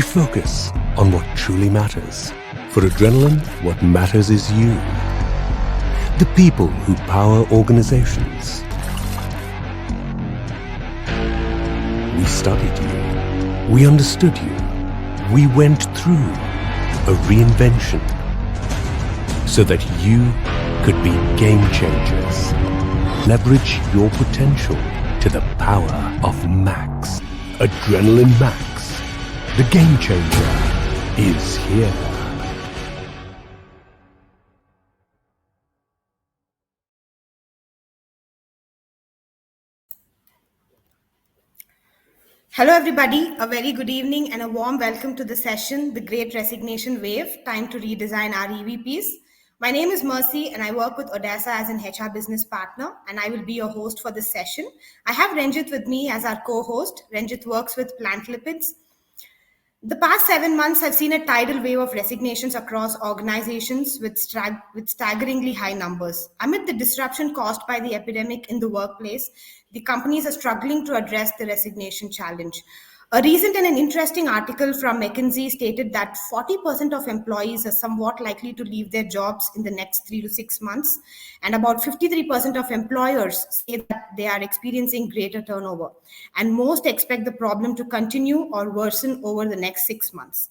you focus on what truly matters? For Adrenaline, what matters is you. The people who power organizations. We studied you. We understood you. We went through a reinvention so that you could be game changers. Leverage your potential to the power of Max. Adrenaline Max, the game changer, is here. Hello everybody, a very good evening and a warm welcome to the session, The Great Resignation Wave, Time to Redesign Our EVPs. My name is Mercy and I work with Odessa as an HR business partner, and I will be your host for this session. I have Ranjit with me as our co-host. Ranjit works with Plant Lipids. The past 7 months have seen a tidal wave of resignations across organizations with staggeringly high numbers. Amid the disruption caused by the epidemic in the workplace, the companies are struggling to address the resignation challenge. A recent and an interesting article from McKinsey stated that 40% of employees are somewhat likely to leave their jobs in the next 3 to 6 months, and about 53% of employers say that they are experiencing greater turnover, and most expect the problem to continue or worsen over the next 6 months.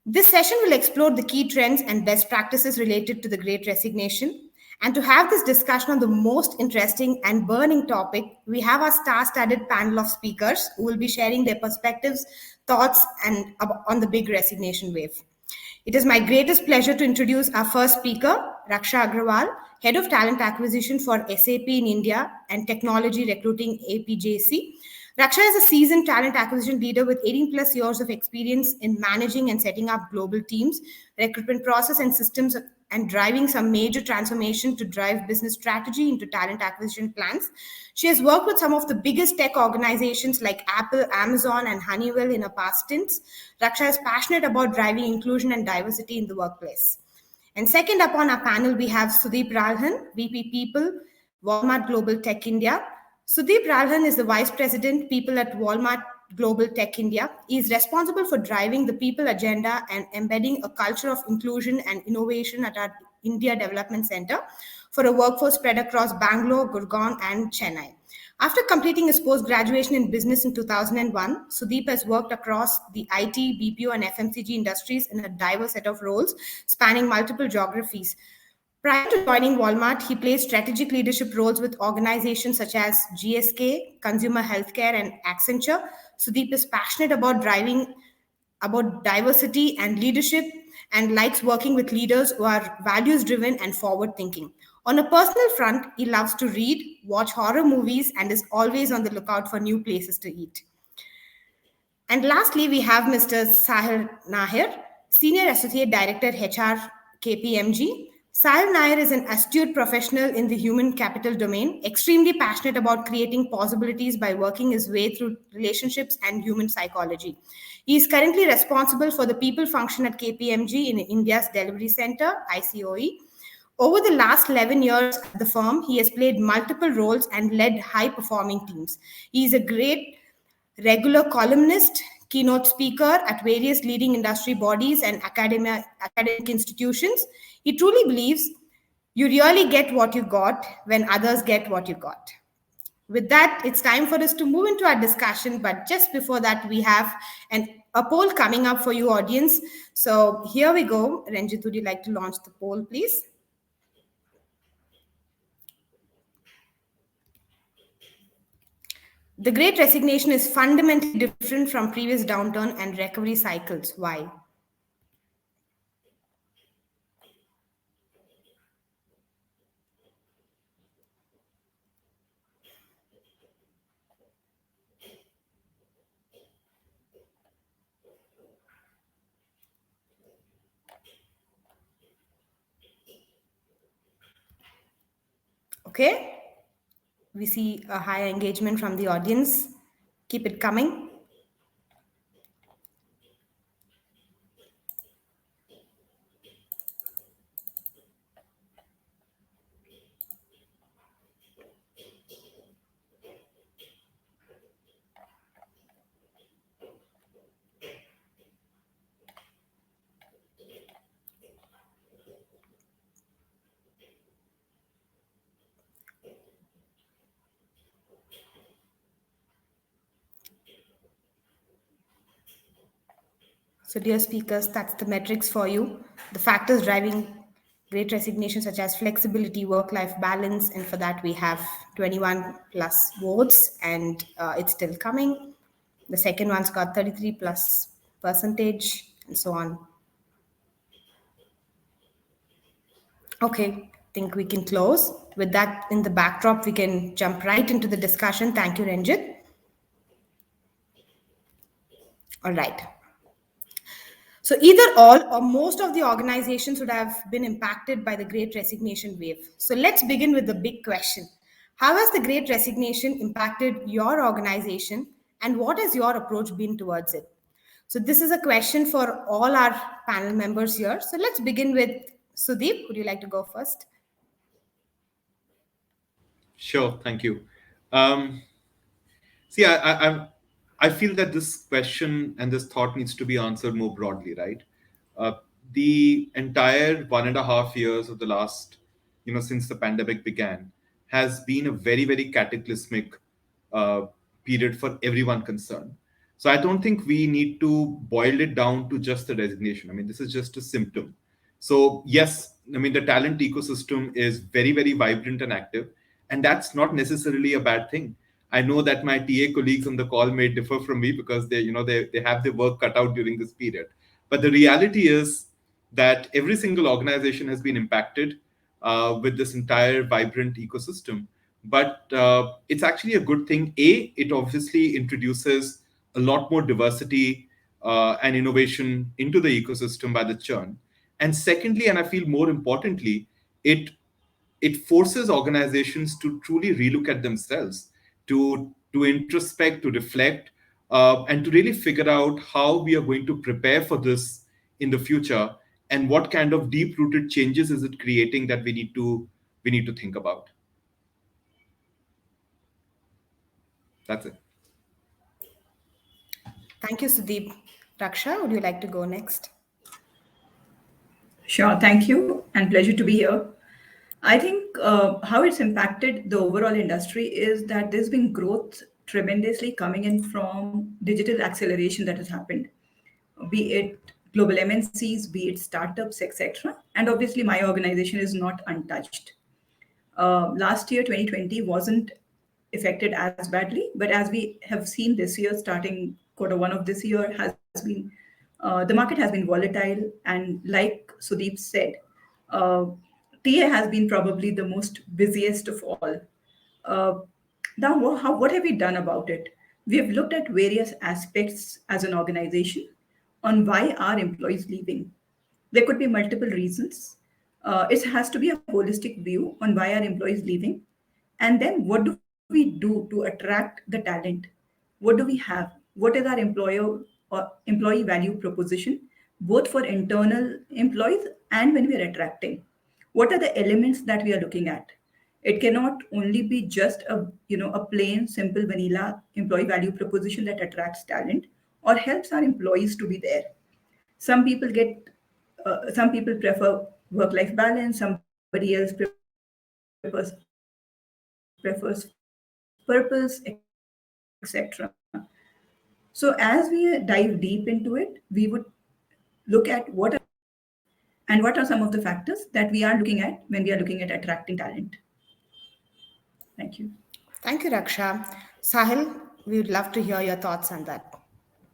This session will explore the key trends and best practices related to the Great Resignation. And to have this discussion on the most interesting and burning topic, we have our star-studded panel of speakers who will be sharing their perspectives, thoughts, and on the big resignation wave. It is my greatest pleasure to introduce our first speaker, Raksha Agrawal, Head of Talent Acquisition for SAP in India and Technology Recruiting APJC. Raksha is a seasoned talent acquisition leader with 18 plus years of experience in managing and setting up global teams, recruitment process and systems, and driving some major transformation to drive business strategy into talent acquisition plans. She has worked with some of the biggest tech organizations like Apple, Amazon, and Honeywell in her past stints. Raksha is passionate about driving inclusion and diversity in the workplace. And second up on our panel, we have Sudeep Ralhan, VP People, Walmart Global Tech India. Sudeep Ralhan is the Vice President, People at Walmart Global Tech India. He is responsible for driving the people agenda and embedding a culture of inclusion and innovation at our India Development Center for a workforce spread across Bangalore, Gurgaon, and Chennai. After completing his post-graduation in business in 2001, Sudeep has worked across the IT, BPO, and FMCG industries in a diverse set of roles spanning multiple geographies. Prior to joining Walmart, he played strategic leadership roles with organizations such as GSK, Consumer Healthcare, and Accenture. Sudeep is passionate about driving about diversity and leadership and likes working with leaders who are values-driven and forward-thinking. On a personal front, he loves to read, watch horror movies, and is always on the lookout for new places to eat. And lastly, we have Mr. Sahil Nahir, Senior Associate Director, HR, KPMG. Sahil Nair is an astute professional in the human capital domain, extremely passionate about creating possibilities by working his way through relationships and human psychology. He is currently responsible for the people function at KPMG in India's Delivery Center, ICOE. Over the last 11 years at the firm, he has played multiple roles and led high-performing teams. He is a great regular columnist, keynote speaker at various leading industry bodies and academic institutions. He truly believes you really get what you got when others get what you got. With that, it's time for us to move into our discussion. But just before that, we have a poll coming up for you, audience. So here we go. Ranjit, would you like to launch the poll, please? The Great Resignation is fundamentally different from previous downturn and recovery cycles. Why? Okay, we see a high engagement from the audience. Keep it coming. So, dear speakers, that's the metrics for you. The factors driving great resignation, such as flexibility, work life balance, and for that, we have 21 plus votes, and it's still coming. The second one's got 33 plus percentage, and so on. Okay, I think we can close. With that in the backdrop, we can jump right into the discussion. Thank you, Ranjit. All right. So either all or most of the organizations would have been impacted by the Great Resignation wave. So let's begin with the big question. How has the Great Resignation impacted your organization and what has your approach been towards it? So this is a question for all our panel members here. So let's begin with Sudeep. Would you like to go first? Sure, thank you. Um, See, I feel that this question and this thought needs to be answered more broadly, right? Uh, the entire 1.5 years of the last, since the pandemic began, has been a very, very cataclysmic uh, period for everyone concerned. So I don't think we need to boil it down to just the resignation. I mean, this is just a symptom. So yes, I mean the talent ecosystem is very, very vibrant and active, and that's not necessarily a bad thing. I know that my TA colleagues on the call may differ from me because they have their work cut out during this period. But the reality is that every single organization has been impacted with this entire vibrant ecosystem. But it's actually a good thing. A, it obviously introduces a lot more diversity and innovation into the ecosystem by the churn. And secondly, and I feel more importantly, it it forces organizations to truly relook at themselves, to introspect, to reflect, and to really figure out how we are going to prepare for this in the future, and what kind of deep rooted changes is it creating that we need to think about. That's it. Thank you, Sudeep. Raksha, would you like to go next? Sure, thank you, and pleasure to be here. I think how it's impacted the overall industry is that there's been growth tremendously coming in from digital acceleration that has happened, be it global MNCs, be it startups, etc. And obviously, my organization is not untouched. Last year, 2020, wasn't affected as badly, but as we have seen this year, starting quarter 1 of this year, has been the market has been volatile, and like Sudeep said, uh, TA has been probably the most busiest of all. Uh, Now, what have we done about it? We have looked at various aspects as an organization on why are employees leaving. There could be multiple reasons. It has to be a holistic view on why are employees leaving, and then what do we do to attract the talent? What do we have? What is our employee value proposition, both for internal employees and when we are attracting? What are the elements that we are looking at? It cannot only be just a plain simple vanilla employee value proposition that attracts talent or helps our employees to be there. Some people prefer work life balance, somebody else prefers purpose, etc. So as we dive deep into it, we would look at what are some of the factors that we are looking at when we are looking at attracting talent. Thank you. Thank you, Raksha. Sahil, we would love to hear your thoughts on that.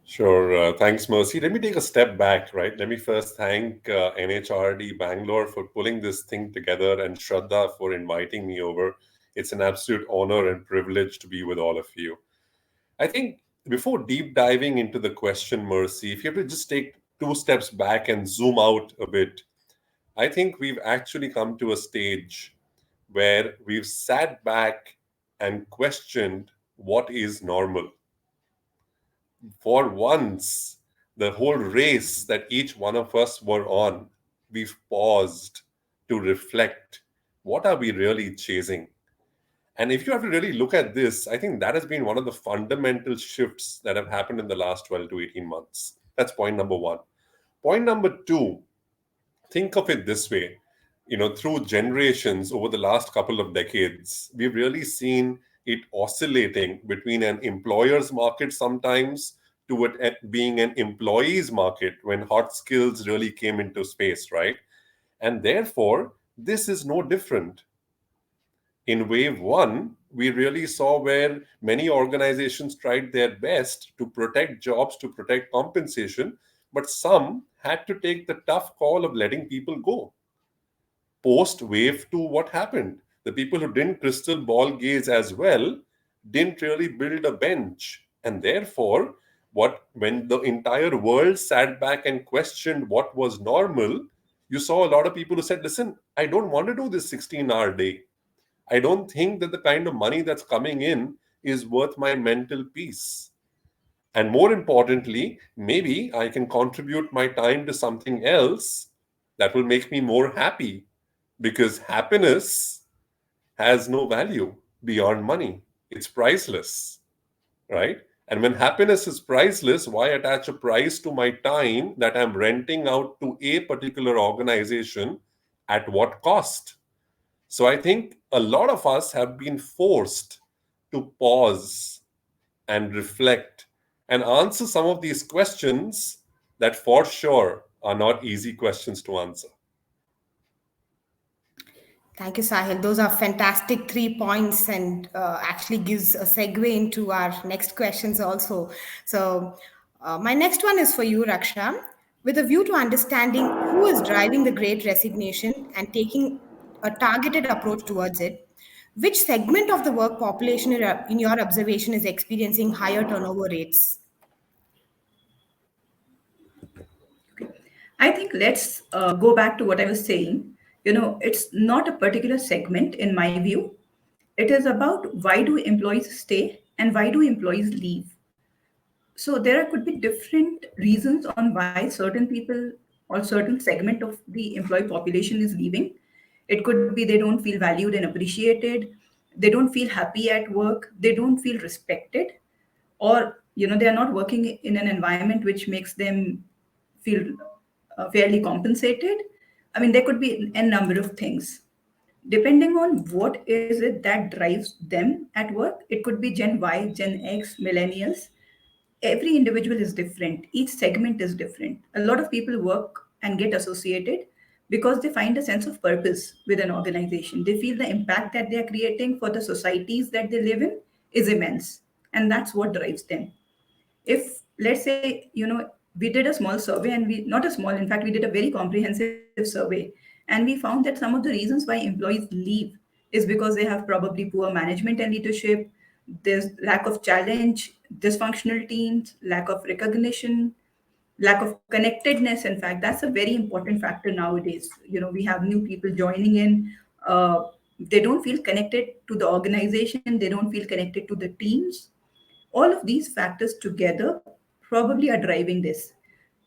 Sure. Thanks, Mercy. Let me take a step back, right? Let me first thank NHRD Bangalore for pulling this thing together and Shraddha for inviting me over. It's an absolute honor and privilege to be with all of you. I think before deep diving into the question, Mercy, if you have to just take 2 steps back and zoom out a bit, I think we've actually come to a stage where we've sat back and questioned what is normal. For once, the whole race that each one of us were on, we've paused to reflect, what are we really chasing? And if you have to really look at this, I think that has been one of the fundamental shifts that have happened in the last 12 to 18 months. That's point number one. Point number two, think of it this way. Through generations over the last couple of decades, we've really seen it oscillating between an employer's market sometimes toward being an employees market when hot skills really came into space, right? And therefore, this is no different. In wave one, we really saw where many organizations tried their best to protect jobs, to protect compensation, but some had to take the tough call of letting people go. Post wave two, what happened? The people who didn't crystal ball gaze as well didn't really build a bench. And therefore, what when the entire world sat back and questioned what was normal, you saw a lot of people who said, listen, I don't want to do this 16-hour day. I don't think that the kind of money that's coming in is worth my mental peace. And more importantly, maybe I can contribute my time to something else that will make me more happy, because happiness has no value beyond money. It's priceless, right? And when happiness is priceless, why attach a price to my time that I'm renting out to a particular organization at what cost? So I think a lot of us have been forced to pause and reflect and answer some of these questions that for sure are not easy questions to answer. Thank you, Sahil. Those are fantastic 3 points and actually gives a segue into our next questions also. So, my next one is for you, Raksha. With a view to understanding who is driving the great resignation and taking a targeted approach towards it, which segment of the work population in your observation is experiencing higher turnover rates? I think let's go back to what I was saying. It's not a particular segment in my view. It is about why do employees stay and why do employees leave. So there could be different reasons on why certain people or certain segment of the employee population is leaving. It could be they don't feel valued and appreciated, they don't feel happy at work, they don't feel respected, or they are not working in an environment which makes them feel fairly compensated. I mean, there could be a number of things. Depending on what is it that drives them at work, it could be Gen Y, Gen X, millennials. Every individual is different, each segment is different. A lot of people work and get associated because they find a sense of purpose with an organization. They feel the impact that they are creating for the societies that they live in is immense, and that's what drives them. If, let's say, we did a small survey, and we not a small, in fact, we did a very comprehensive survey, and we found that some of the reasons why employees leave is because they have probably poor management and leadership, there's lack of challenge, dysfunctional teams, lack of recognition, lack of connectedness. In fact, that's a very important factor nowadays. We have new people joining in. They don't feel connected to the organization, they don't feel connected to the teams. All of these factors together probably are driving this.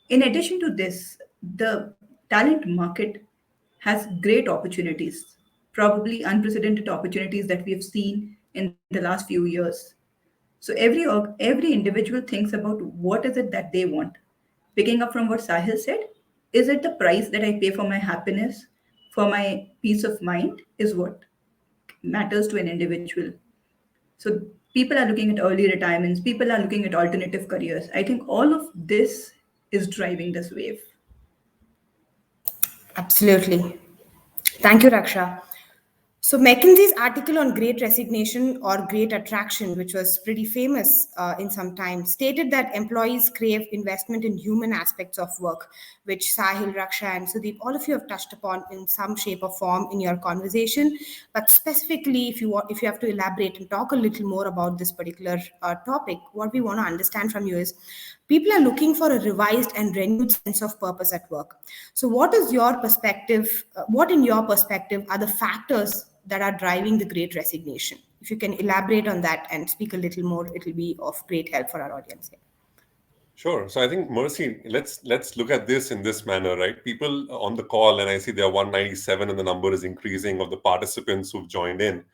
In addition to this, the talent market has great opportunities, probably unprecedented opportunities that we have seen in the last few years. So every individual thinks about what is it that they want. Picking up from what Sahil said, is it the price that I pay for my happiness, for my peace of mind, is what matters to an individual. So people are looking at early retirements, people are looking at alternative careers. I think all of this is driving this wave. Absolutely. Thank you, Raksha. So McKinsey's article on Great Resignation or Great Attraction, which was pretty famous in some time, stated that employees crave investment in human aspects of work, which Sahil, Raksha, and Sudeep, all of you have touched upon in some shape or form in your conversation. But specifically, if you have to elaborate and talk a little more about this particular topic, what we want to understand from you is people are looking for a revised and renewed sense of purpose at work. So, what is your perspective? What, in your perspective, are the factors that are driving the great resignation? If you can elaborate on that and speak a little more, it will be of great help for our audience here. Sure. So I think, Mercy, let's look at this in this manner, right? People on the call, and I see there are 197, and the number is increasing of the participants who've joined in,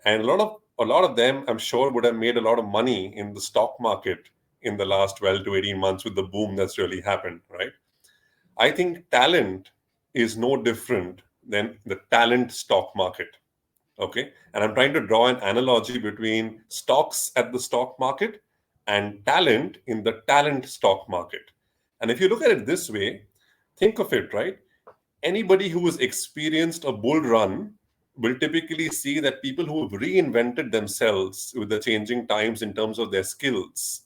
and a lot of them, I'm sure, would have made a lot of money in the stock market in the last 12 to 18 months with the boom that's really happened, right? I think talent is no different than the talent stock market. Okay. And I'm trying to draw an analogy between stocks at the stock market and talent in the talent stock market. And if you look at it this way, think of it, right? Anybody who has experienced a bull run will typically see that people who have reinvented themselves with the changing times in terms of their skills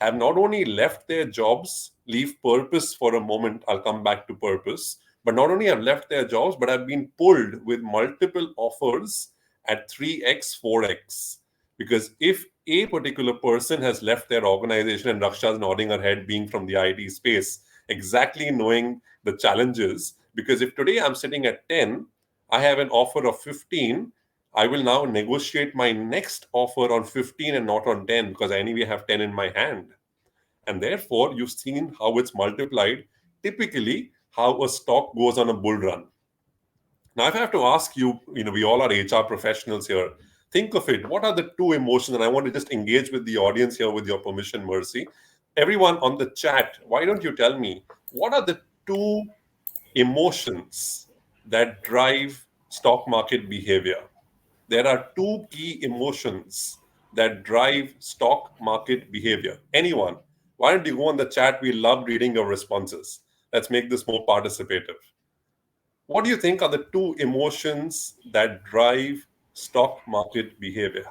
have not only left their jobs, leave purpose for a moment, I'll come back to purpose, but not only have left their jobs, but have been pulled with multiple offers at 3x, 4x. Because if a particular person has left their organization, and Raksha's nodding her head being from the IT space, exactly knowing the challenges, because if today I'm sitting at 10, I have an offer of 15, I will now negotiate my next offer on 15 and not on 10 because I anyway have 10 in my hand. And therefore, you've seen how it's multiplied, typically how a stock goes on a bull run. Now, if I have to ask you, we all are HR professionals here. Think of it. What are the two emotions? And I want to just engage with the audience here with your permission, Mercy. Everyone on the chat, why don't you tell me what are the two emotions that drive stock market behavior? There are two key emotions that drive stock market behavior. Anyone? Why don't you go on the chat? We love reading your responses. Let's make this more participative. What do you think are the two emotions that drive stock market behavior?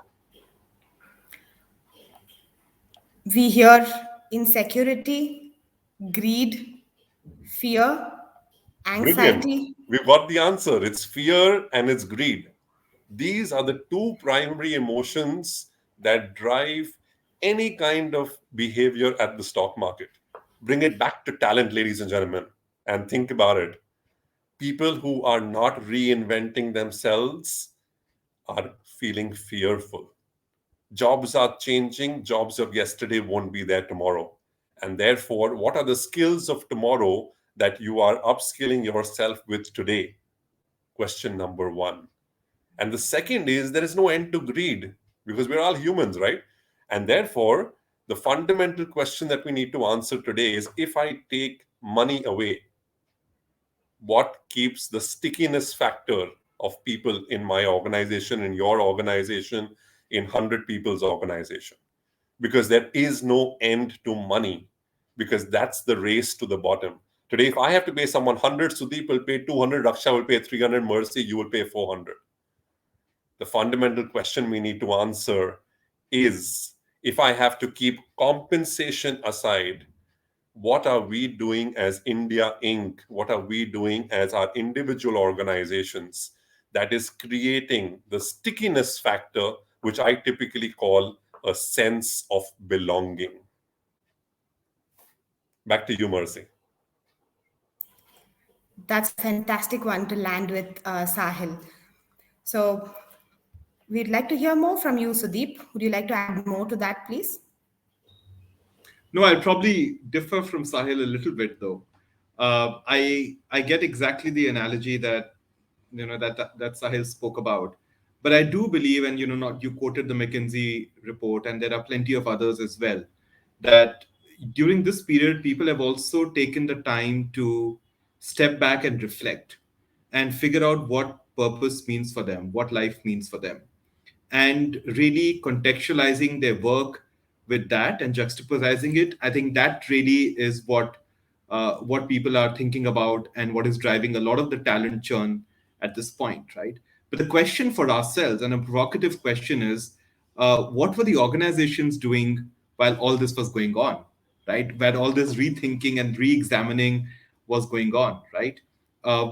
We hear insecurity, greed, fear, Brilliant. anxiety. We've got the answer. It's fear and it's greed. These are the two primary emotions that drive any kind of behavior at the stock market. Bring it back to talent, ladies and gentlemen, and think about it. People who are not reinventing themselves are feeling fearful. Jobs are changing, jobs of yesterday won't be there tomorrow. And therefore, what are the skills of tomorrow that you are upskilling yourself with today? Question number one. And the second is there is no end to greed because we're all humans, right? And therefore, the fundamental question that we need to answer today is if I take money away, what keeps the stickiness factor of people in my organization, in your organization, in 100 people's organization? Because there is no end to money, because that's the race to the bottom. Today, if I have to pay someone 100, Sudeep will pay 200, Raksha will pay 300, Mercy, you will pay 400. The fundamental question we need to answer is, if I have to keep compensation aside, what are we doing as India Inc? What are we doing as our individual organizations that is creating the stickiness factor, which I typically call a sense of belonging? Back to you, Mercy. That's a fantastic one to land with, Sahil. So we'd like to hear more from you, Sudeep. Would you like to add more to that, please? No, I'll probably differ from Sahil a little bit, though. I get exactly the analogy that that Sahil spoke about, but I do believe, and not you quoted the McKinsey report, and there are plenty of others as well, that during this period, people have also taken the time to step back and reflect and figure out what purpose means for them, what life means for them, and really contextualizing their work with that and juxtaposing it. I think that really is what people are thinking about and what is driving a lot of the talent churn at this point, right? But the question for ourselves, and a provocative question, is what were the organizations doing while all this was going on, right? Where all this rethinking and re-examining was going on, right?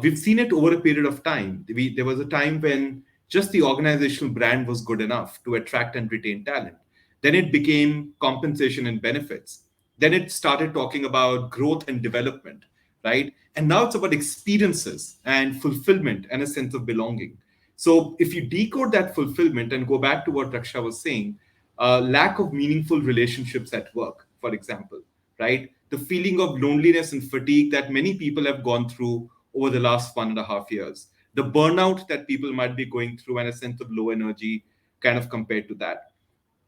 We've seen it over a period of time. There was a time when just the organizational brand was good enough to attract and retain talent. Then it became compensation and benefits. Then it started talking about growth and development, right? And now it's about experiences and fulfillment and a sense of belonging. So if you decode that fulfillment and go back to what Raksha was saying, lack of meaningful relationships at work, for example, right? The feeling of loneliness and fatigue that many people have gone through over the last 1.5 years, the burnout that people might be going through, and a sense of low energy kind of compared to that.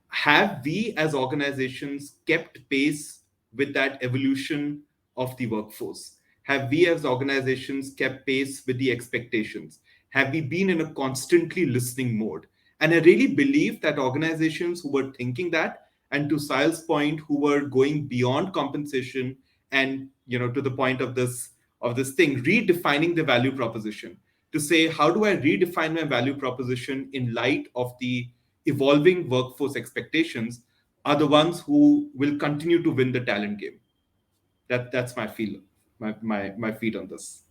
Have we as organizations kept pace with that evolution of the workforce? Have we as organizations kept pace with the expectations? Have we been in a constantly listening mode? And I really believe that organizations who were thinking that and to Sahil's point, who were going beyond compensation and to the point of this thing, redefining the value proposition, to say, how do I redefine my value proposition in light of the evolving workforce expectations, are the ones who will continue to win the talent game. That's my feel, my feed on this.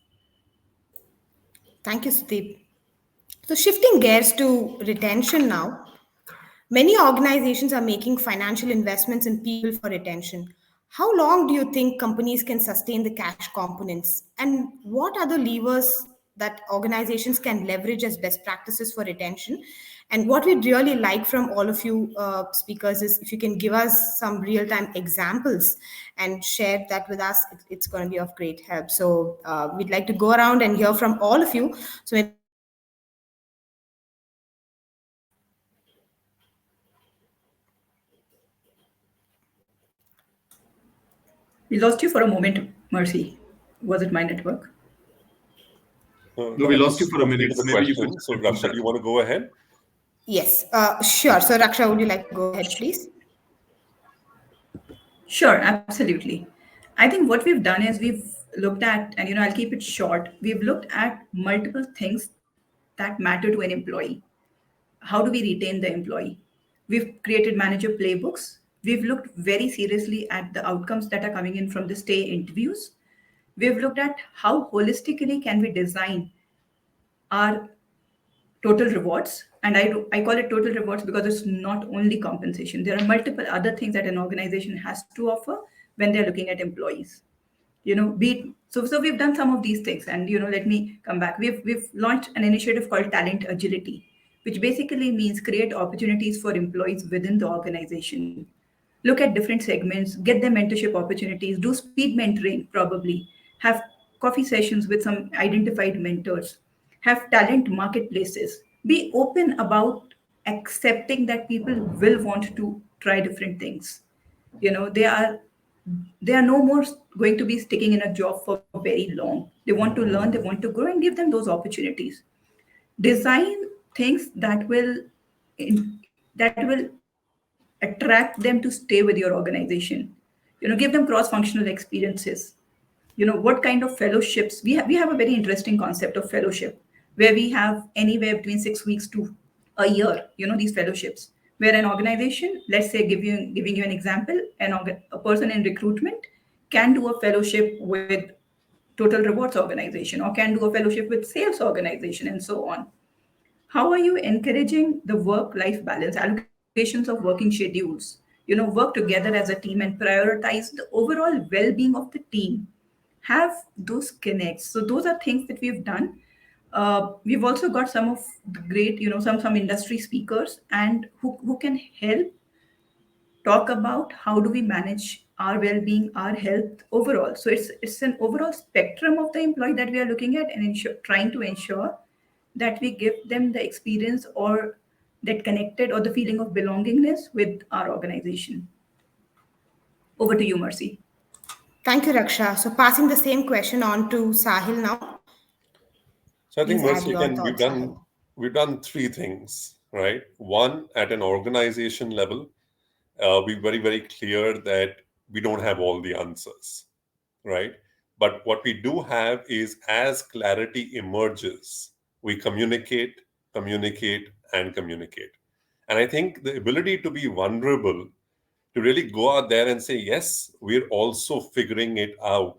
Thank you, Sudeep. So, shifting gears to retention now, many organizations are making financial investments in people for retention. How long do you think companies can sustain the cash components? And what are the levers that organizations can leverage as best practices for retention? And what we'd really like from all of you speakers is if you can give us some real time examples and share that with us, it's going to be of great help. So, we'd like to go around and hear from all of you. So, maybe We lost you for a moment, Mercy. Was it my network? No, we I lost you just for a minute. completed the Maybe you could question. just So, repeat Raksha, that. do you want to go ahead? yes, sure. So, Raksha, would you like to go ahead, please? Sure, absolutely. I think what we've done is we've looked at, and I'll keep it short. We've looked at multiple things that matter to an employee. How do we retain the employee? We've created manager playbooks. We've looked very seriously at the outcomes that are coming in from the stay interviews. We've looked at how holistically can we design our total rewards. And I call it total rewards because it's not only compensation. There are multiple other things that an organization has to offer when they're looking at employees. So we've done some of these things, and let me come back. We've launched an initiative called Talent Agility, which basically means create opportunities for employees within the organization. Look at different segments, get them mentorship opportunities, do speed mentoring, probably have coffee sessions with some identified mentors, have talent marketplaces, be open about accepting that people will want to try different things. They are no more going to be sticking in a job for very long. They want to learn, they want to grow, and give them those opportunities. Design things that will attract them to stay with your organization. Give them cross functional experiences. What kind of fellowships we have a very interesting concept of fellowship, where we have anywhere between 6 weeks to a year, these fellowships, where an organization, let's say, giving you an example, a person in recruitment can do a fellowship with total rewards organization, or can do a fellowship with sales organization, and so on. How are you encouraging the work life balance, allocations of working schedules, work together as a team and prioritize the overall well being of the team? Have those connects. So, those are things that we've done. We've also got some of the great, some industry speakers, and who can help talk about how do we manage our well-being, our health overall. So it's an overall spectrum of the employee that we are looking at, and trying to ensure that we give them the experience or that connected or the feeling of belongingness with our organization. Over to you, Mercy. Thank you, Raksha. So, passing the same question on to Sahil now. So I think, Please add Mercy, your again, thoughts, Sahil. we've done three things, right? One, at an organization level, we're very, very clear that we don't have all the answers, right? But what we do have is, as clarity emerges, we communicate, communicate, and communicate. And I think the ability to be vulnerable, to really go out there and say, yes, we're also figuring it out,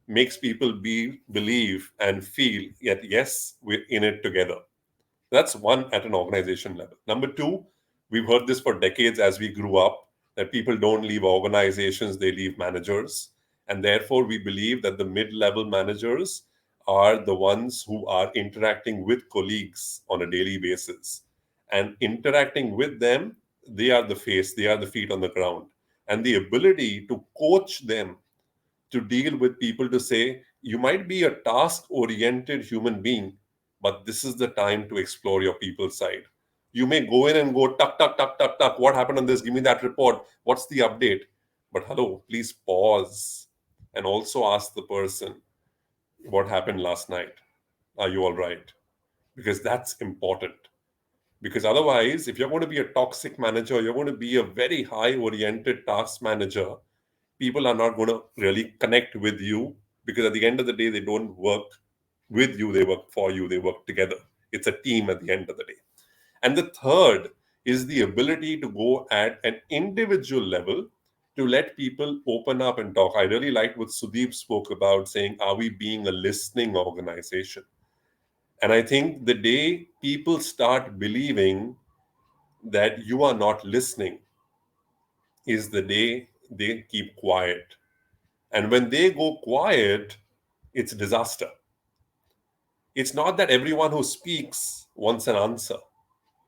makes people believe and feel that, yes, we're in it together. That's one, at an organization level. Number two, we've heard this for decades as we grew up, that people don't leave organizations, they leave managers. And therefore, we believe that the mid level managers are the ones who are interacting with colleagues on a daily basis. And interacting with them, they are the face, they are the feet on the ground. And the ability to coach them to deal with people, to say, you might be a task oriented human being, but this is the time to explore your people side. You may go in and go, tuck, tuck, tuck, tuck, tuck. What happened on this? Give me that report. What's the update? But hello, please pause and also ask the person, what happened last night? Are you all right? Because that's important. Because otherwise, if you're going to be a toxic manager, you're going to be a very high oriented task manager, people are not going to really connect with you, because at the end of the day, they don't work with you, they work for you, they work together. It's a team at the end of the day. And the third is the ability to go at an individual level to let people open up and talk. I really liked what Sudeep spoke about, saying, are we being a listening organization? And I think the day people start believing that you are not listening is the day they keep quiet. And when they go quiet, it's disaster. It's not that everyone who speaks wants an answer.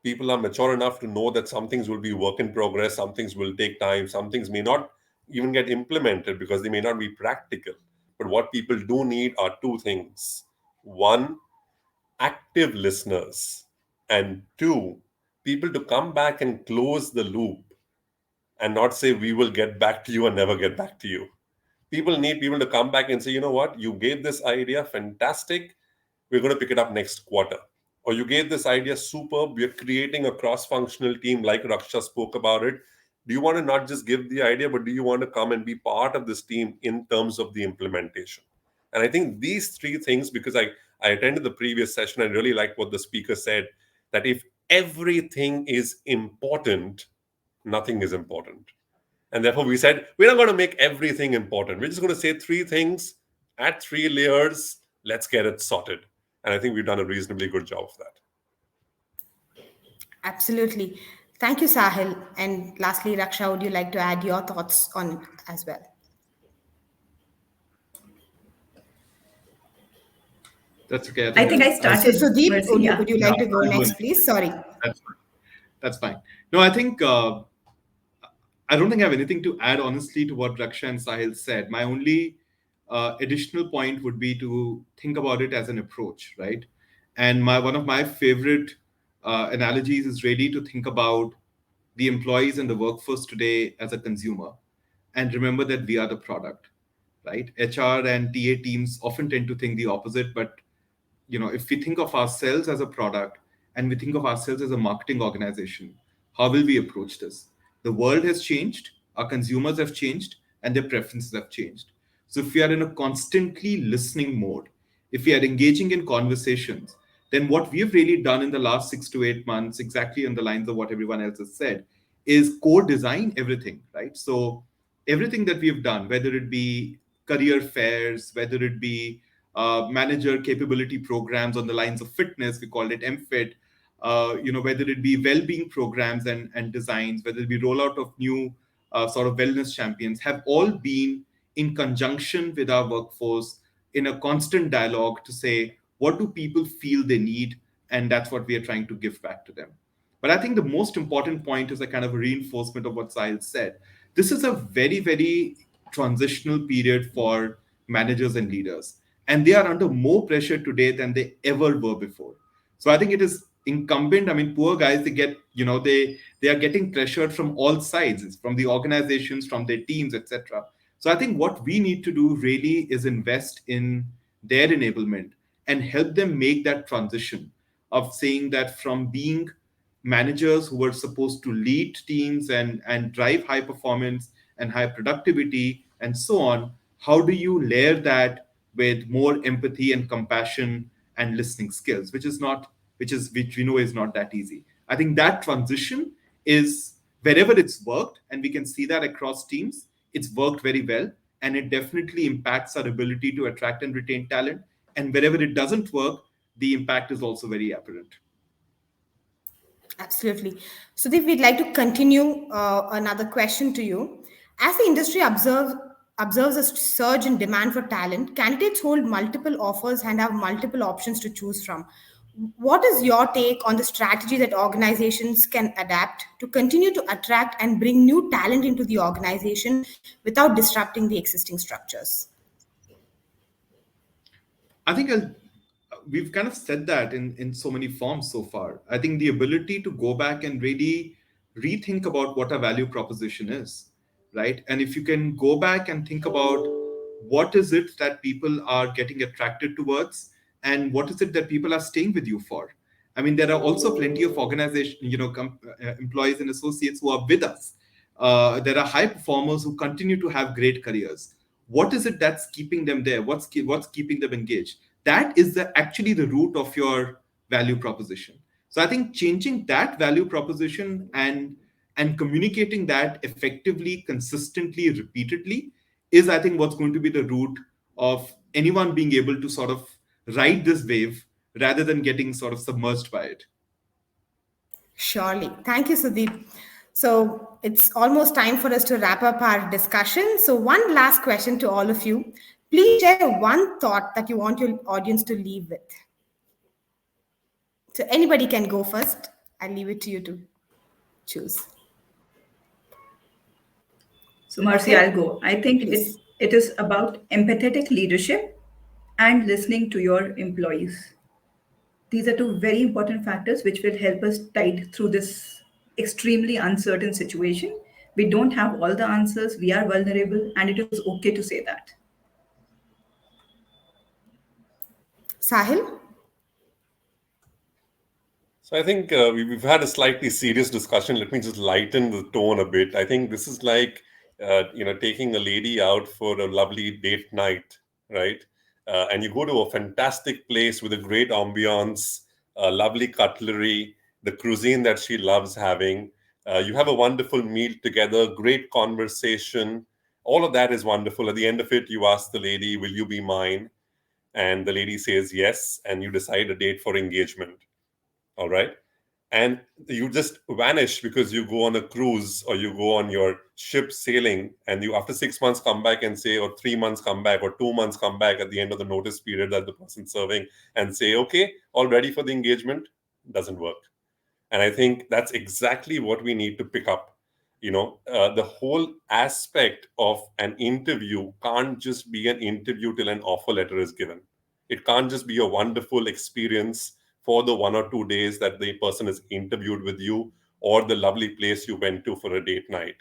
People are mature enough to know that some things will be work in progress, some things will take time, some things may not even get implemented because they may not be practical. But what people do need are two things: one, active listeners, and two, people to come back and close the loop and not say, we will get back to you and never get back to you. People need people to come back and say, you know what, you gave this idea, fantastic, we're going to pick it up next quarter. Or you gave this idea, superb, we're creating a cross-functional team like Raksha spoke about it. Do you want to not just give the idea, but do you want to come and be part of this team in terms of the implementation? And I think these three things, because I attended the previous session and really liked what the speaker said, that if everything is important, nothing is important. And therefore, we said, we're not going to make everything important. We're just going to say three things at three layers. Let's get it sorted. And I think we've done a reasonably good job of that. Absolutely. Thank you, Sahil. And lastly, Raksha, would you like to add your thoughts on it as well? That's okay. I think I started. So, Sudeep, Mercy, would you like to go Yeah, next, please? Sorry. That's fine. That's fine. No, I think I don't think I have anything to add, honestly, to what Raksha and Sahil said. My only additional point would be to think about it as an approach, right? And one of my favorite analogies is really to think about the employees and the workforce today as a consumer, and remember that we are the product, right? HR and TA teams often tend to think the opposite, but if we think of ourselves as a product and we think of ourselves as a marketing organization, how will we approach this? The world has changed, our consumers have changed, and their preferences have changed. So if we are in a constantly listening mode, if we are engaging in conversations, then what we've really done in the last 6 to 8 months, exactly on the lines of what everyone else has said, is co-design everything, right? So everything that we've done, whether it be career fairs, whether it be manager capability programs on the lines of fitness, we called it MFIT, whether it be well-being programs and designs, whether it be rollout of new sort of wellness champions, have all been in conjunction with our workforce in a constant dialogue to say, what do people feel they need? And that's what we are trying to give back to them. But I think the most important point is a kind of a reinforcement of what Sahil said. This is a very, very transitional period for managers and leaders, and they are under more pressure today than they ever were before. So I think it is incumbent. I mean, poor guys, they get, they are getting pressured from all sides. It's from the organizations, from their teams, etc. So I think what we need to do really is invest in their enablement and help them make that transition of saying that from being managers who were supposed to lead teams and drive high performance and high productivity and so on, how do you layer that with more empathy and compassion and listening skills, which we know is not that easy. I think that transition is, wherever it's worked, and we can see that across teams, it's worked very well, and it definitely impacts our ability to attract and retain talent. And wherever it doesn't work, the impact is also very apparent. Absolutely. Sudeep, we'd like to continue another question to you. As the industry observes a surge in demand for talent, candidates hold multiple offers and have multiple options to choose from. What is your take on the strategy that organizations can adapt to continue to attract and bring new talent into the organization without disrupting the existing structures? I think we've kind of said that in so many forms so far. I think the ability to go back and really rethink about what our value proposition is, right? And if you can go back and think about what is it that people are getting attracted towards and what is it that people are staying with you for. I mean, there are also plenty of organization, employees and associates who are with us. There are high performers who continue to have great careers. What is it that's keeping them there? What's keeping them engaged? That is actually the root of your value proposition. So I think changing that value proposition and communicating that effectively, consistently, repeatedly is, I think, what's going to be the root of anyone being able to sort of ride this wave rather than getting sort of submerged by it. Surely. Thank you, Sudeep. So it's almost time for us to wrap up our discussion. So one last question to all of you. Please share one thought that you want your audience to leave with. So anybody can go first. I'll leave it to you to choose. So, Marcy, Okay. I'll go. I think Please. it is about empathetic leadership and listening to your employees. These are two very important factors which will help us tide through this extremely uncertain situation. We don't have all the answers, we are vulnerable, and it is okay to say that. Sahil? So I think we've had a slightly serious discussion. Let me just lighten the tone a bit. I think this is like, taking a lady out for a lovely date night, right? And you go to a fantastic place with a great ambiance, lovely cutlery, the cuisine that she loves having. You have a wonderful meal together, great conversation. All of that is wonderful. At the end of it, you ask the lady, "Will you be mine?" And the lady says yes, and you decide a date for engagement. All right. And you just vanish because you go on a cruise or you go on your ship sailing, and you after 6 months come back and say, or 3 months come back, or 2 months come back at the end of the notice period that the person's serving and say, okay, all ready for the engagement. Doesn't work. And I think that's exactly what we need to pick up. The whole aspect of an interview can't just be an interview till an offer letter is given. It can't just be a wonderful experience for the 1 or 2 days that the person is interviewed with you, or the lovely place you went to for a date night.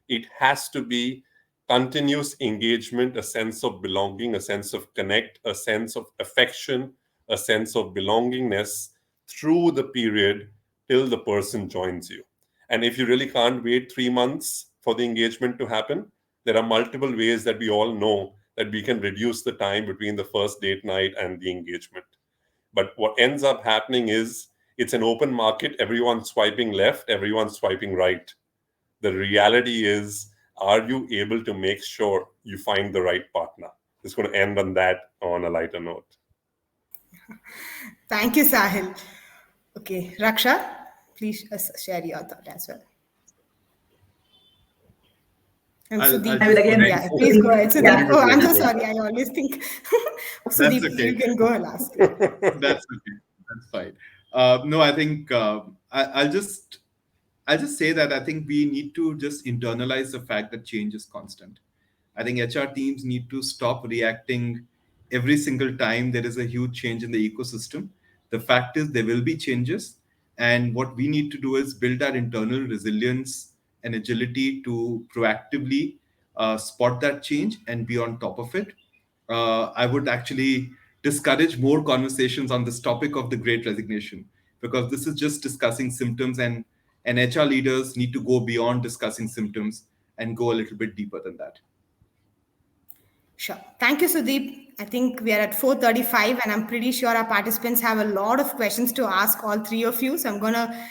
It has to be continuous engagement, a sense of belonging, a sense of connect, a sense of affection, a sense of belongingness through the period till the person joins you. And if you really can't wait 3 months for the engagement to happen, there are multiple ways that we all know that we can reduce the time between the first date night and the engagement. But what ends up happening is it's an open market. Everyone's swiping left, everyone's swiping right. The reality is, are you able to make sure you find the right partner? It's going to end on that, on a lighter note. Thank you, Sahil. Okay, Raksha, please share your thought as well. And Sudeep, I will again. Yeah, please go ahead, Sudeep. Yeah. Oh, I'm so sorry. I always think Sudeep, That's okay. you can go last. That's okay. That's fine. No, I think I'll just say that I think we need to just internalize the fact that change is constant. I think HR teams need to stop reacting every single time there is a huge change in the ecosystem. The fact is, there will be changes. And what we need to do is build our internal resilience and agility to proactively spot that change and be on top of it. I would actually discourage more conversations on this topic of the great resignation, because this is just discussing symptoms, and HR leaders need to go beyond discussing symptoms and go a little bit deeper than that. Sure. Thank you, Sudeep. I think we are at 4:35, and I'm pretty sure our participants have a lot of questions to ask all three of you. So I'm going to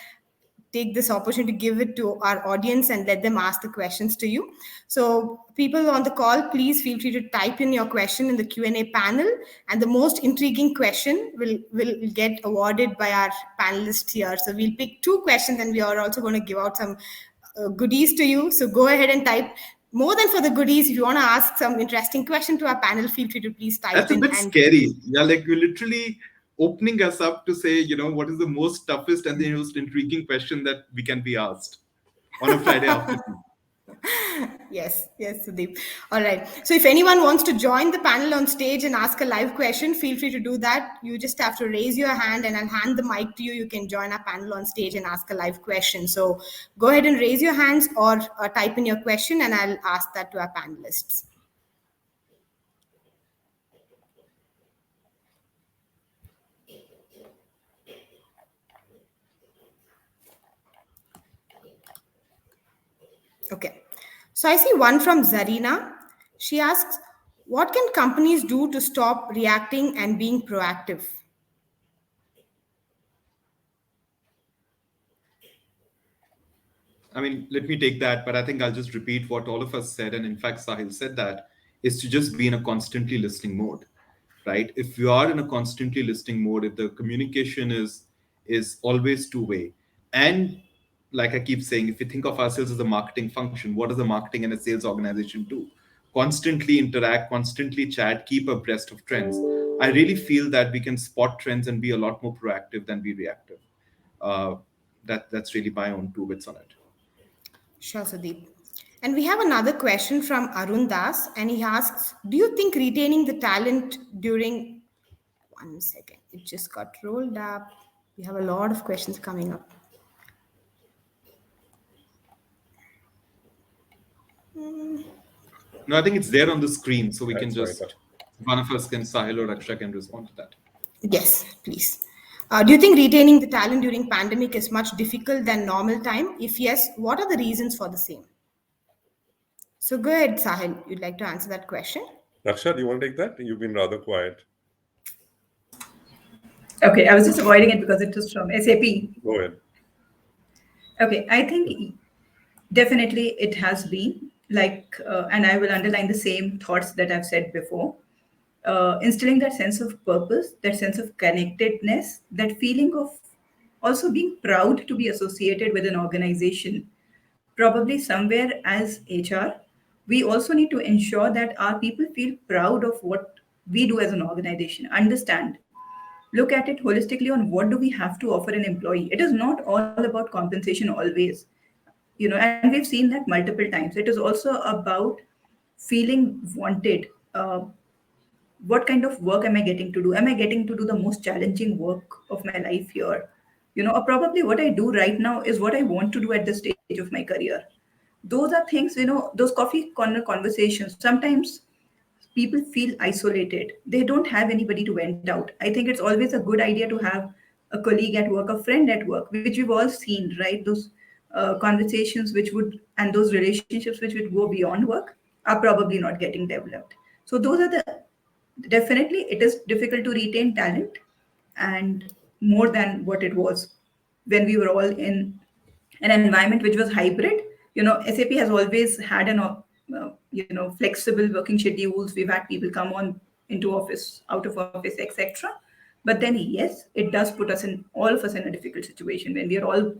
take this opportunity to give it to our audience and let them ask the questions to you. So people on the call, please feel free to type in your question in the Q&A panel, and the most intriguing question will get awarded by our panelists here. So we'll pick two questions, and we are also going to give out some goodies to you. So go ahead and type. More than for the goodies, if you want to ask some interesting question to our panel, feel free to please type That's a in. bit scary. Yeah, like you're literally opening us up to say, what is the most toughest and the most intriguing question that we can be asked on a Friday afternoon. Yes, Sudeep. All right. So if anyone wants to join the panel on stage and ask a live question, feel free to do that. You just have to raise your hand and I'll hand the mic to you. You can join our panel on stage and ask a live question. So go ahead and raise your hands or type in your question, and I'll ask that to our panelists. Okay. So I see one from Zarina. She asks, what can companies do to stop reacting and being proactive? I mean, let me take that, but I think I'll just repeat what all of us said. And in fact, Sahil said that is to just be in a constantly listening mode, right? If you are in a constantly listening mode, if the communication is always two-way, and like I keep saying, if you think of ourselves as a marketing function, what does a marketing and a sales organization do? Constantly interact, constantly chat, keep abreast of trends. I really feel that we can spot trends and be a lot more proactive than be reactive. Uh, that's really my own two bits on it. Sure, Sudeep. And we have another question from Arun Das, and he asks, do you think retaining the talent during... One second, it just got rolled up. We have a lot of questions coming up. No, I think it's there on the screen, so we can That's right. just one of us can Sahil or Raksha can respond to that. Yes, please. Do you think retaining the talent during pandemic is much difficult than normal time? If yes, what are the reasons for the same? So go ahead, Sahil. You'd like to answer that question? Raksha, do you want to take that? You've been rather quiet. Okay, I was just avoiding it because it was from SAP. Go ahead. Okay, I think definitely it has been like, and I will underline the same thoughts that I've said before. Instilling that sense of purpose, that sense of connectedness, that feeling of also being proud to be associated with an organization. Probably somewhere as HR, we also need to ensure that our people feel proud of what we do as an organization. Understand, look at it holistically on what do we have to offer an employee. It is not all about compensation always, and we've seen that multiple times. It is also about feeling wanted. What kind of work am I getting to do? Am I getting to do the most challenging work of my life here? Or probably what I do right now is what I want to do at this stage of my career. Those are things, those coffee corner conversations. Sometimes people feel isolated. They don't have anybody to vent out. I think it's always a good idea to have a colleague at work, a friend at work, which we've all seen, right? Those conversations which would, and those relationships which would go beyond work are probably not getting developed. So those are the, definitely it is difficult to retain talent, and more than what it was when we were all in an environment which was hybrid. SAP has always had flexible working schedules. We've had people come on into office, out of office, etc. But then yes, it does put us in, all of us, in a difficult situation when we are all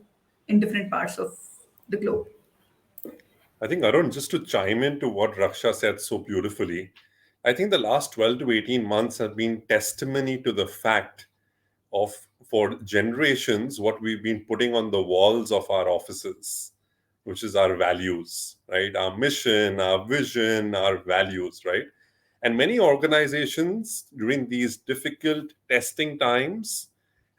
in different parts of the globe. I think, Arun, just to chime into what Raksha said so beautifully, I think the last 12 to 18 months have been testimony to the fact of, for generations, what we've been putting on the walls of our offices, which is our values, right? Our mission, our vision, our values, right? And many organizations during these difficult testing times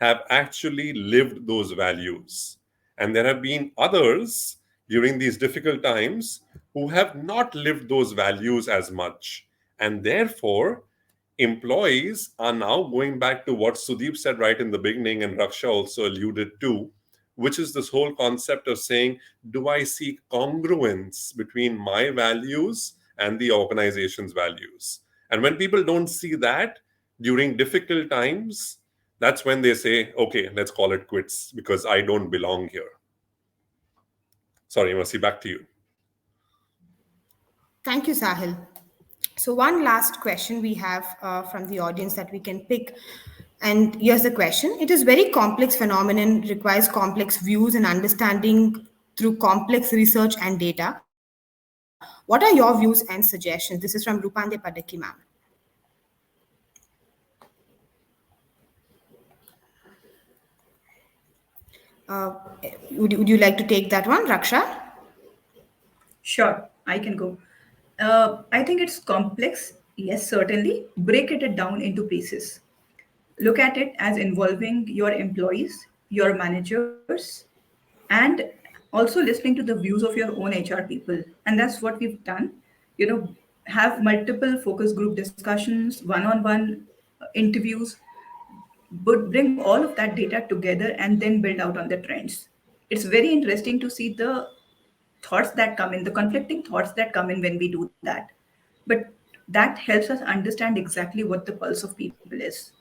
have actually lived those values. And there have been others during these difficult times who have not lived those values as much. And therefore, employees are now going back to what Sudeep said right in the beginning, and Raksha also alluded to, which is this whole concept of saying, do I see congruence between my values and the organization's values? And when people don't see that during difficult times, that's when they say, okay, let's call it quits because I don't belong here. Sorry, Mercy, back to you. Thank you, Sahil. So one last question we have from the audience that we can pick. And here's the question. It is very complex phenomenon, requires complex views and understanding through complex research and data. What are your views and suggestions? This is from Rupande Padaki, ma'am. Uh, would you like to take that one, Raksha? Sure, I can go. I think it's complex. Yes, certainly. Break it down into pieces. Look at it as involving your employees, your managers, and also listening to the views of your own HR people. And that's what we've done. Have multiple focus group discussions, one-on-one interviews, but bring all of that data together and then build out on the trends. It's very interesting to see the thoughts that come in, the conflicting thoughts that come in when we do that. But that helps us understand exactly what the pulse of people is.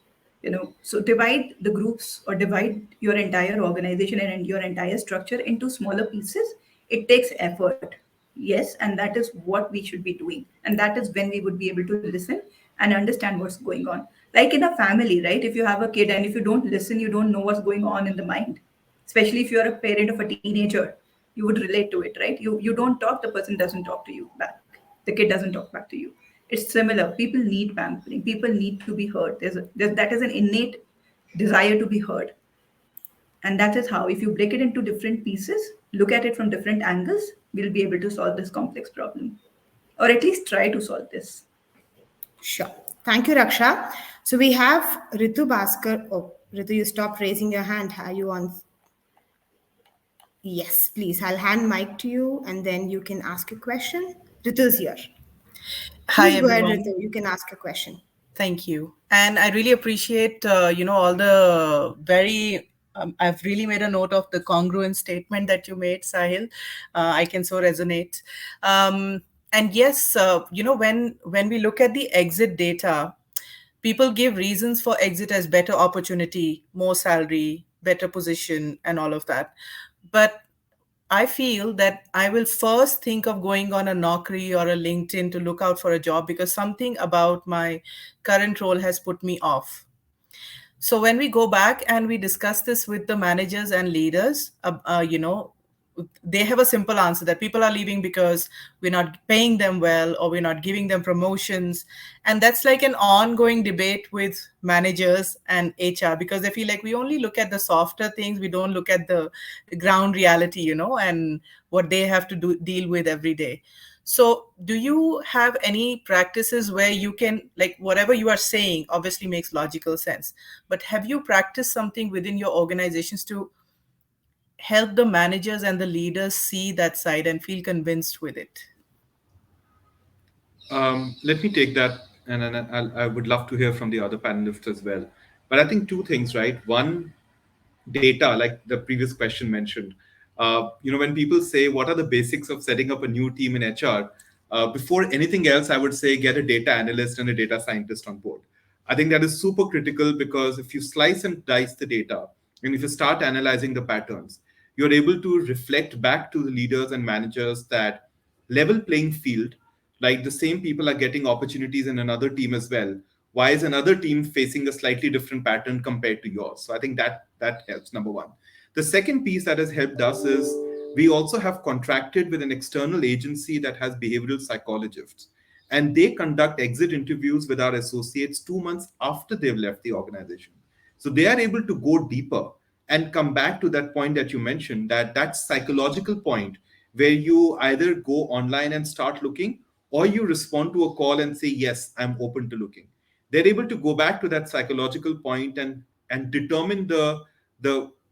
So divide the groups or divide your entire organization and your entire structure into smaller pieces. It takes effort, yes, and that is what we should be doing, and that is when we would be able to listen and understand what's going on. Like in a family, right? If you have a kid and if you don't listen, you don't know what's going on in the mind, especially if you're a parent of a teenager. You would relate to it, right? You don't talk, the person doesn't talk to you back, the kid doesn't talk back to you. It's similar. People need pampering. People need to be heard. That is an innate desire to be heard. And that is how, if you break it into different pieces, look at it from different angles, we'll be able to solve this complex problem. Or at least try to solve this. Sure. Thank you, Raksha. So we have Ritu Bhaskar. Oh, Ritu, you stopped raising your hand. Are you on? Yes, please. I'll hand mic to you and then you can ask a question. Ritu's here. Hi, Please go ahead, everyone. Ritu. You can ask a question. Thank you. And I really appreciate, all the I've really made a note of the congruent statement that you made, Sahil. I can so resonate. And yes, when we look at the exit data, people give reasons for exit as better opportunity, more salary, better position, and all of that. But I feel that I will first think of going on a Naukri or a LinkedIn to look out for a job because something about my current role has put me off. So when we go back and we discuss this with the managers and leaders, they have a simple answer that people are leaving because we're not paying them well or we're not giving them promotions. And that's like an ongoing debate with managers and HR because they feel like we only look at the softer things. We don't look at the ground reality, and what they have to deal with every day. So do you have any practices where you can, like whatever you are saying obviously makes logical sense, but have you practiced something within your organizations to help the managers and the leaders see that side and feel convinced with it? Let me take that, and then I would love to hear from the other panelists as well. But I think two things, right? One, data, like the previous question mentioned. When people say what are the basics of setting up a new team in HR, before anything else, I would say get a data analyst and a data scientist on board. I think that is super critical because if you slice and dice the data, and if you start analyzing the patterns, you're able to reflect back to the leaders and managers that level playing field, like the same people are getting opportunities in another team as well. Why is another team facing a slightly different pattern compared to yours? So I think that helps, number one. The second piece that has helped us is we also have contracted with an external agency that has behavioral psychologists, and they conduct exit interviews with our associates 2 months after they've left the organization. So they are able to go deeper and come back to that point that you mentioned, that psychological point where you either go online and start looking, or you respond to a call and say, yes, I'm open to looking. They're able to go back to that psychological point and determine the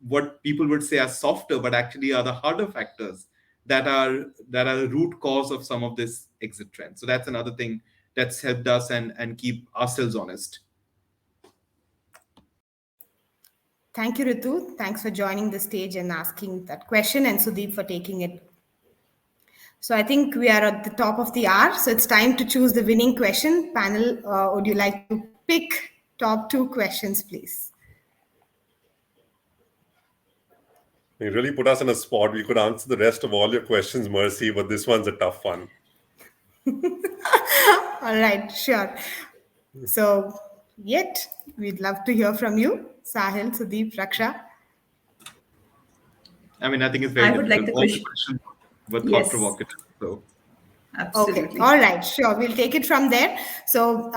what people would say are softer but actually are the harder factors that are the root cause of some of this exit trend. So that's another thing that's helped us and keep ourselves honest. Thank you, Ritu. Thanks for joining the stage and asking that question, and Sudeep for taking it. So I think we are at the top of the hour. So it's time to choose the winning question. Panel, would you like to pick top two questions, please? You really put us in a spot. We could answer the rest of all your questions, Mercy, but this one's a tough one. All right, sure. So, yet, we'd love to hear from you, Sahil, Sudeep, Raksha. I mean, I think it's very I would like difficult. the All the question. questions were thought Yes, provocative. So Okay, absolutely. all right, sure. We'll take it from there. So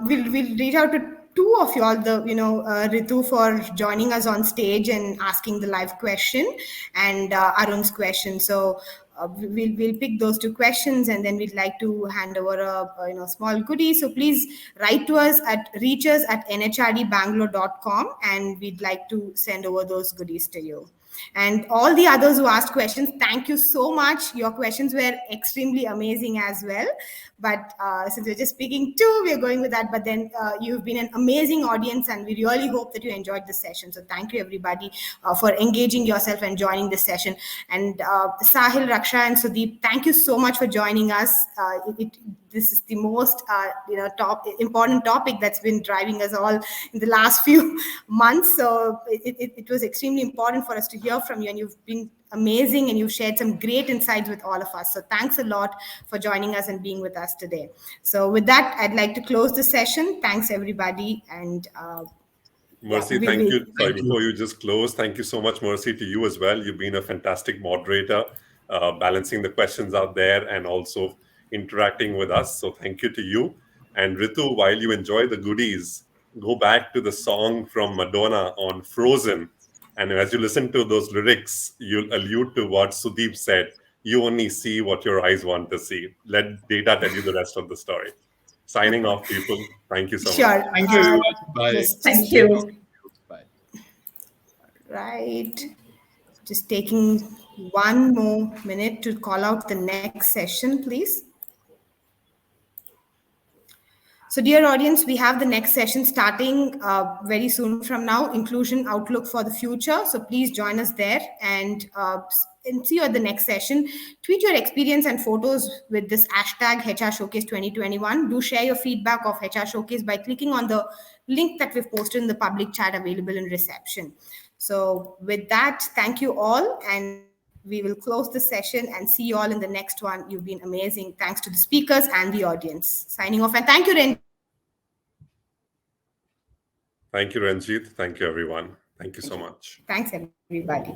we'll reach out to two of you all, Ritu for joining us on stage and asking the live question, and Arun's question. So we'll pick those two questions, and then we'd like to hand over a small goodie. So please write to us at reachers@nhrdbangalore.com, and we'd like to send over those goodies to you. And all the others who asked questions, thank you so much. Your questions were extremely amazing as well. But since we're just speaking two, we're going with that. But then you've been an amazing audience, and we really hope that you enjoyed this session. So thank you, everybody, for engaging yourself and joining this session. And Sahil, Raksha, and Sudeep, thank you so much for joining us. This is the most important topic that's been driving us all in the last few months. So it was extremely important for us to hear from you, and you've been amazing, and you've shared some great insights with all of us. So thanks a lot for joining us and being with us today. So with that, I'd like to close the session. Thanks, everybody. And Mercy, thank you. Sorry, before you just close, thank you so much, Mercy, to you as well. You've been a fantastic moderator, balancing the questions out there and also interacting with us. So thank you to you. And Ritu, while you enjoy the goodies, go back to the song from Madonna on Frozen. And as you listen to those lyrics, you'll allude to what Sudeep said. You only see what your eyes want to see. Let data tell you the rest of the story. Signing off, people. Thank you so much. Thank you, everyone. Bye. Thank you. Bye. Right. Just taking one more minute to call out the next session, please. So dear audience, we have the next session starting very soon from now, Inclusion Outlook for the Future. So please join us there and see you at the next session. Tweet your experience and photos with this hashtag HR Showcase 2021. Do share your feedback of HR Showcase by clicking on the link that we've posted in the public chat available in reception. So with that, thank you all, and we will close the session and see you all in the next one. You've been amazing. Thanks to the speakers and the audience. Signing off, and thank you, Ren. Thank you, Ranjit. Thank you, everyone. Thank you so much. Thanks, everybody.